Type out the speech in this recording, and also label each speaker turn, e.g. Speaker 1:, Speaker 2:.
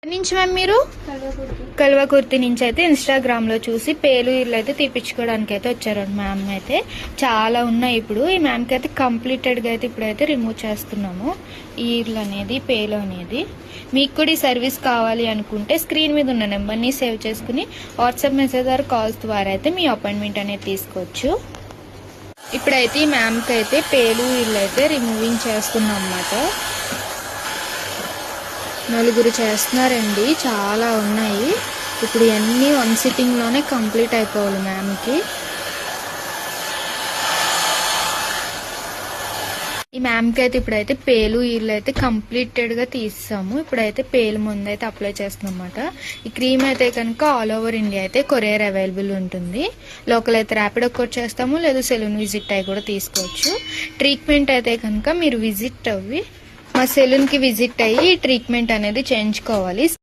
Speaker 1: నుంచి మ్యామ్ మీరు కల్వకుర్తి నుంచి అయితే ఇన్స్టాగ్రామ్ లో చూసి పేలు ఇల్లు అయితే తీపించుకోవడానికి అయితే వచ్చారు మ్యామ్. అయితే చాలా ఉన్నాయి. ఇప్పుడు ఈ మ్యామ్ కి అయితే కంప్లీటెడ్ గా అయితే ఇప్పుడైతే రిమూవ్ చేస్తున్నాము ఈ ఇల్లు అనేది, పేలు అనేది. మీకు కూడా ఈ సర్వీస్ కావాలి అనుకుంటే స్క్రీన్ మీద ఉన్న నెంబర్ ని సేవ్ చేసుకుని వాట్సాప్ మెసేజ్ ఆర్ కాల్స్ ద్వారా అయితే మీ అపాయింట్మెంట్ అనేది తీసుకోవచ్చు. ఇప్పుడైతే ఈ మ్యామ్ కి అయితే పేలు ఇల్లు అయితే రిమూవింగ్ చేస్తున్నాం అన్నమాట. నలుగురు చేస్తున్నారండి, చాలా ఉన్నాయి. ఇప్పుడు ఇవన్నీ వన్ సిట్టింగ్ లోనే కంప్లీట్ అయిపోవాలి మ్యామ్కి. ఈ మ్యామ్కి అయితే ఇప్పుడైతే పేలు ఇల్లు అయితే కంప్లీటెడ్ గా తీసాము. ఇప్పుడైతే పేలు ముందు అయితే అప్లై చేస్తున్నాం అన్నమాట. ఈ క్రీమ్ అయితే కనుక ఆల్ ఓవర్ ఇండియా అయితే కొరియర్ అవైలబుల్ ఉంటుంది. లోకల్ అయితే ర్యాపిడో కోడ్ చేస్తాము, లేదా సెలూన్ విజిట్ అయి కూడా తీసుకోవచ్చు. ట్రీట్మెంట్ అయితే కనుక మీరు విజిట్ అవ్వి మా సెలూన్ కి విజిట్ అయ్యి ట్రీట్మెంట్ అనేది చేయించుకోవాలి.